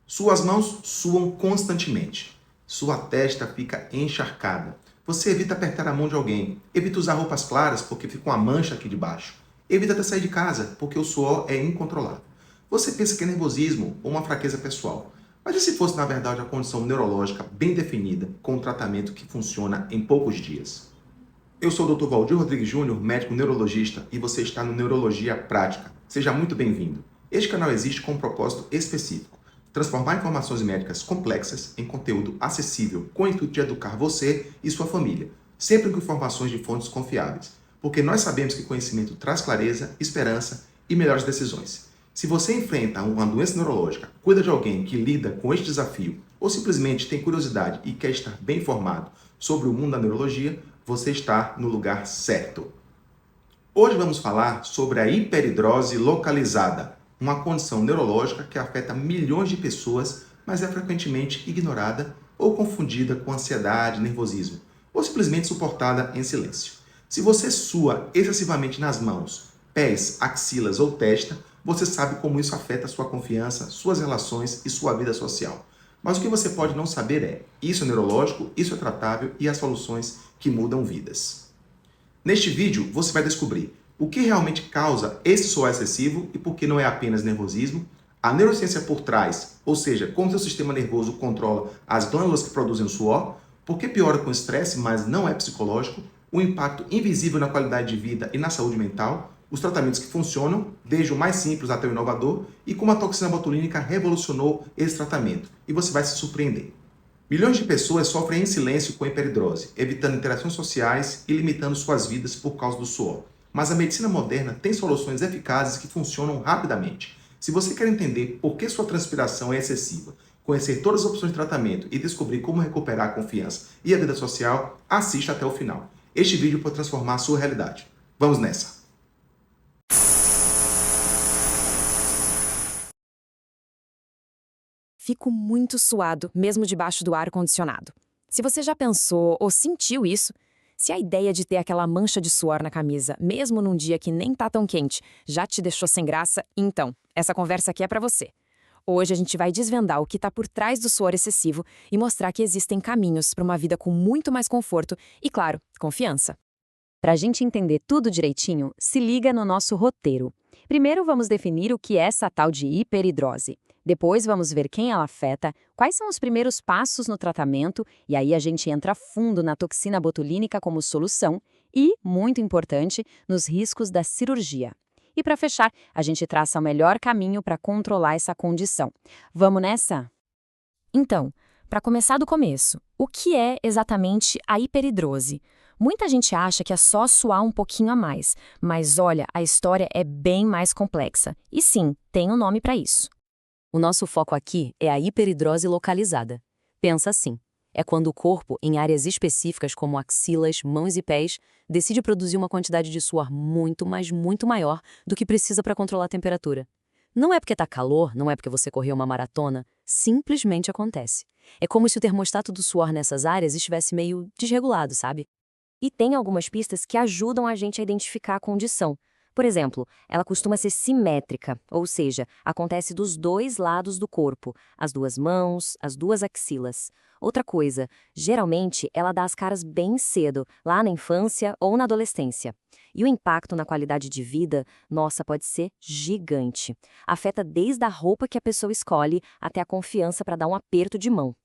Suas mãos suam constantemente. Sua testa fica encharcada. Você evita apertar a mão de alguém. Evita usar roupas claras porque fica uma mancha aqui debaixo. Evita até sair de casa porque o suor é incontrolável. Você pensa que é nervosismo ou uma fraqueza pessoal. Mas e se fosse, na verdade, uma condição neurológica bem definida, com um tratamento que funciona em poucos dias? Eu sou o Dr. Valdir Rodrigues Júnior, médico neurologista, e você está no Neurologia Prática. Seja muito bem-vindo. Este canal existe com um propósito específico: transformar informações médicas complexas em conteúdo acessível, com o intuito de educar você e sua família, sempre com informações de fontes confiáveis, porque nós sabemos que conhecimento traz clareza, esperança e melhores decisões. Se você enfrenta uma doença neurológica, cuida de alguém que lida com este desafio, ou simplesmente tem curiosidade e quer estar bem informado sobre o mundo da neurologia, você está no lugar certo. Hoje vamos falar sobre a hiperidrose localizada, uma condição neurológica que afeta milhões de pessoas, mas é frequentemente ignorada ou confundida com ansiedade, nervosismo, ou simplesmente suportada em silêncio. Se você sua excessivamente nas mãos, pés, axilas ou testa, você sabe como isso afeta sua confiança, suas relações e sua vida social. Mas o que você pode não saber é: isso é neurológico, isso é tratável e há soluções que mudam vidas. Neste vídeo, você vai descobrir o que realmente causa esse suor excessivo e por que não é apenas nervosismo, a neurociência por trás, ou seja, como seu sistema nervoso controla as glândulas que produzem o suor, por que piora com o estresse, mas não é psicológico, o impacto invisível na qualidade de vida e na saúde mental, os tratamentos que funcionam, desde o mais simples até o inovador, e como a toxina botulínica revolucionou esse tratamento. E você vai se surpreender. Milhões de pessoas sofrem em silêncio com hiperidrose, evitando interações sociais e limitando suas vidas por causa do suor. Mas a medicina moderna tem soluções eficazes que funcionam rapidamente. Se você quer entender por que sua transpiração é excessiva, conhecer todas as opções de tratamento e descobrir como recuperar a confiança e a vida social, assista até o final. Este vídeo pode transformar a sua realidade. Vamos nessa! Fico muito suado, mesmo debaixo do ar-condicionado. Se você já pensou ou sentiu isso, se a ideia de ter aquela mancha de suor na camisa, mesmo num dia que nem tá tão quente, já te deixou sem graça, então, essa conversa aqui é pra você. Hoje a gente vai desvendar o que tá por trás do suor excessivo e mostrar que existem caminhos para uma vida com muito mais conforto e, claro, confiança. Para a gente entender tudo direitinho, se liga no nosso roteiro. Primeiro vamos definir o que é essa tal de hiperidrose. Depois vamos ver quem ela afeta, quais são os primeiros passos no tratamento, e aí a gente entra fundo na toxina botulínica como solução e, muito importante, nos riscos da cirurgia. E para fechar, a gente traça o melhor caminho para controlar essa condição. Vamos nessa? Então, para começar do começo, o que é exatamente a hiperidrose? Muita gente acha que é só suar um pouquinho a mais, mas olha, a história é bem mais complexa. E sim, tem um nome para isso. O nosso foco aqui é a hiperidrose localizada. Pensa assim, é quando o corpo, em áreas específicas como axilas, mãos e pés, decide produzir uma quantidade de suor muito, mas muito maior do que precisa para controlar a temperatura. Não é porque está calor, não é porque você correu uma maratona, simplesmente acontece. É como se o termostato do suor nessas áreas estivesse meio desregulado, sabe? E tem algumas pistas que ajudam a gente a identificar a condição. Por exemplo, ela costuma ser simétrica, ou seja, acontece dos dois lados do corpo, as duas mãos, as duas axilas. Outra coisa, geralmente ela dá as caras bem cedo, lá na infância ou na adolescência. E o impacto na qualidade de vida, nossa, pode ser gigante. Afeta desde a roupa que a pessoa escolhe até a confiança para dar um aperto de mão.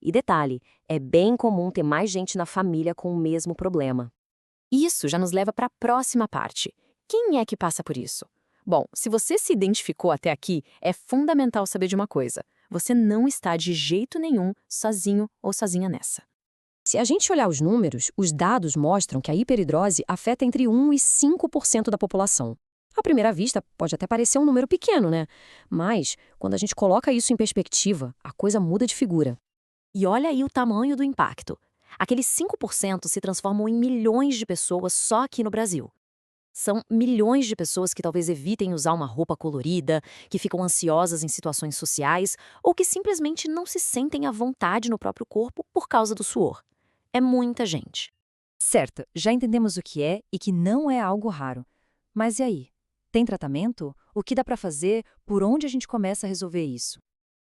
E detalhe, é bem comum ter mais gente na família com o mesmo problema. Isso já nos leva para a próxima parte. Quem é que passa por isso? Bom, se você se identificou até aqui, é fundamental saber de uma coisa. Você não está de jeito nenhum sozinho ou sozinha nessa. Se a gente olhar os números, os dados mostram que a hiperidrose afeta entre 1 e 5% da população. À primeira vista, pode até parecer um número pequeno, né? Mas, quando a gente coloca isso em perspectiva, a coisa muda de figura. E olha aí o tamanho do impacto. Aqueles 5% se transformam em milhões de pessoas só aqui no Brasil. São milhões de pessoas que talvez evitem usar uma roupa colorida, que ficam ansiosas em situações sociais ou que simplesmente não se sentem à vontade no próprio corpo por causa do suor. É muita gente. Certo, já entendemos o que é e que não é algo raro. Mas e aí? Tem tratamento? O que dá para fazer? Por onde a gente começa a resolver isso?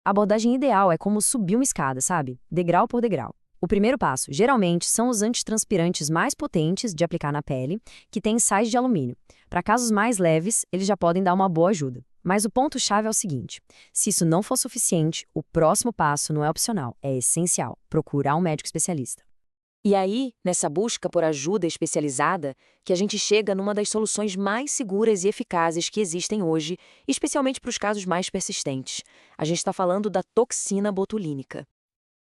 A abordagem ideal é como subir uma escada, sabe? Degrau por degrau. O primeiro passo, geralmente, são os antitranspirantes mais potentes de aplicar na pele, que têm sais de alumínio. Para casos mais leves, eles já podem dar uma boa ajuda. Mas o ponto-chave é o seguinte: se isso não for suficiente, o próximo passo não é opcional, é essencial, procurar um médico especialista. E aí, nessa busca por ajuda especializada, que a gente chega numa das soluções mais seguras e eficazes que existem hoje, especialmente para os casos mais persistentes. A gente está falando da toxina botulínica.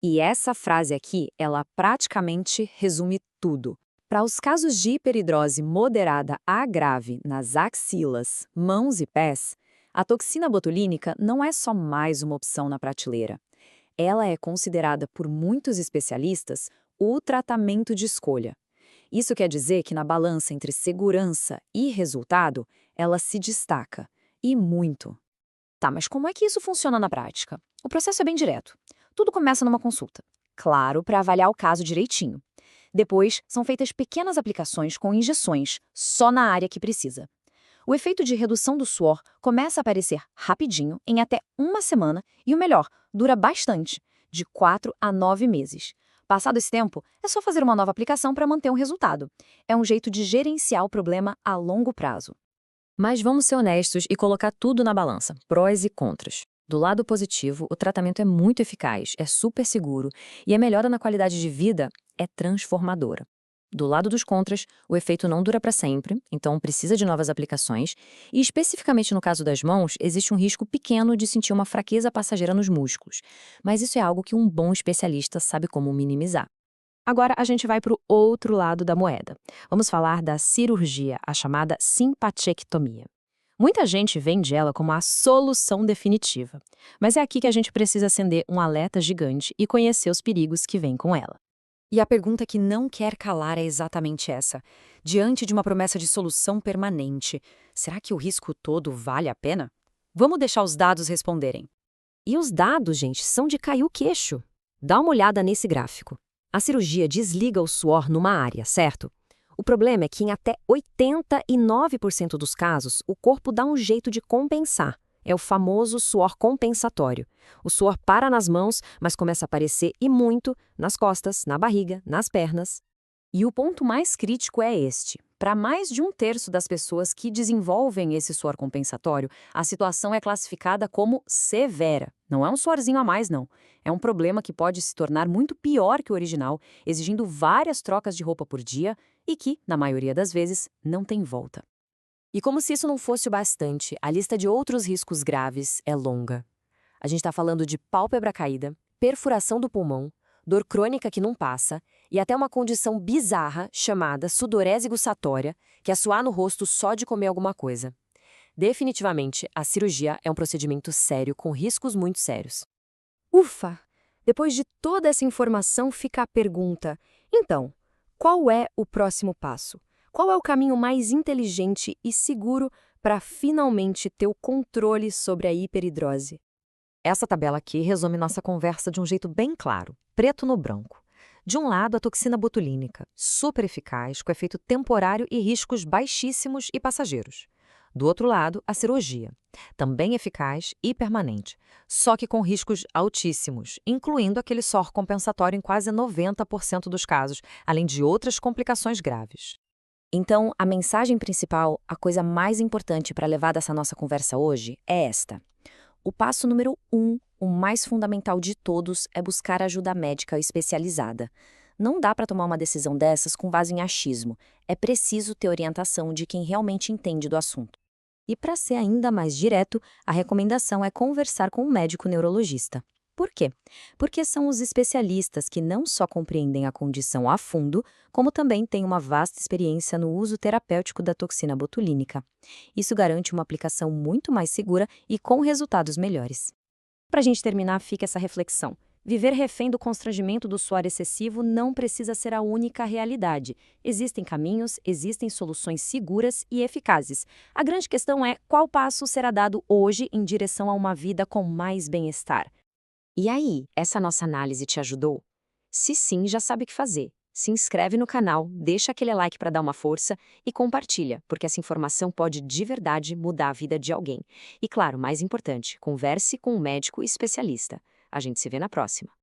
E essa frase aqui, ela praticamente resume tudo. Para os casos de hiperidrose moderada a grave nas axilas, mãos e pés, a toxina botulínica não é só mais uma opção na prateleira. Ela é considerada por muitos especialistas o tratamento de escolha. Isso quer dizer que na balança entre segurança e resultado, ela se destaca. E muito. Tá, mas como é que isso funciona na prática? O processo é bem direto. Tudo começa numa consulta. Claro, para avaliar o caso direitinho. Depois, são feitas pequenas aplicações com injeções, só na área que precisa. O efeito de redução do suor começa a aparecer rapidinho, em até uma semana, e o melhor, dura bastante, de 4 a 9 meses. Passado esse tempo, é só fazer uma nova aplicação para manter um resultado. É um jeito de gerenciar o problema a longo prazo. Mas vamos ser honestos e colocar tudo na balança, prós e contras. Do lado positivo, o tratamento é muito eficaz, é super seguro e a melhora na qualidade de vida é transformadora. Do lado dos contras, o efeito não dura para sempre, então precisa de novas aplicações, e especificamente no caso das mãos, existe um risco pequeno de sentir uma fraqueza passageira nos músculos, mas isso é algo que um bom especialista sabe como minimizar. Agora a gente vai para o outro lado da moeda. Vamos falar da cirurgia, a chamada simpatectomia. Muita gente vende ela como a solução definitiva, mas é aqui que a gente precisa acender um alerta gigante e conhecer os perigos que vêm com ela. E a pergunta que não quer calar é exatamente essa. Diante de uma promessa de solução permanente, será que o risco todo vale a pena? Vamos deixar os dados responderem. E os dados, gente, são de cair o queixo. Dá uma olhada nesse gráfico. A cirurgia desliga o suor numa área, certo? O problema é que em até 89% dos casos, o corpo dá um jeito de compensar. É o famoso suor compensatório. O suor para nas mãos, mas começa a aparecer e muito nas costas, na barriga, nas pernas. E o ponto mais crítico é este. Para mais de 1/3 das pessoas que desenvolvem esse suor compensatório, a situação é classificada como severa. Não é um suorzinho a mais, não. É um problema que pode se tornar muito pior que o original, exigindo várias trocas de roupa por dia e que, na maioria das vezes, não tem volta. E como se isso não fosse o bastante, a lista de outros riscos graves é longa. A gente está falando de pálpebra caída, perfuração do pulmão, dor crônica que não passa e até uma condição bizarra chamada sudorese gustatória, que é suar no rosto só de comer alguma coisa. Definitivamente, a cirurgia é um procedimento sério com riscos muito sérios. Ufa! Depois de toda essa informação fica a pergunta: então, qual é o próximo passo? Qual é o caminho mais inteligente e seguro para finalmente ter o controle sobre a hiperidrose? Essa tabela aqui resume nossa conversa de um jeito bem claro, preto no branco. De um lado, a toxina botulínica, super eficaz, com efeito temporário e riscos baixíssimos e passageiros. Do outro lado, a cirurgia, também eficaz e permanente, só que com riscos altíssimos, incluindo aquele suor compensatório em quase 90% dos casos, além de outras complicações graves. Então, a mensagem principal, a coisa mais importante para levar dessa nossa conversa hoje é esta. O passo número 1, o mais fundamental de todos, é buscar ajuda médica especializada. Não dá para tomar uma decisão dessas com base em achismo. É preciso ter orientação de quem realmente entende do assunto. E para ser ainda mais direto, a recomendação é conversar com um médico neurologista. Por quê? Porque são os especialistas que não só compreendem a condição a fundo, como também têm uma vasta experiência no uso terapêutico da toxina botulínica. Isso garante uma aplicação muito mais segura e com resultados melhores. Para a gente terminar, fica essa reflexão. Viver refém do constrangimento do suor excessivo não precisa ser a única realidade. Existem caminhos, existem soluções seguras e eficazes. A grande questão é qual passo será dado hoje em direção a uma vida com mais bem-estar. E aí, essa nossa análise te ajudou? Se sim, já sabe o que fazer. se inscreve no canal, deixa aquele like para dar uma força e compartilha, porque essa informação pode de verdade mudar a vida de alguém. E claro, mais importante, converse com um médico especialista. A gente se vê na próxima.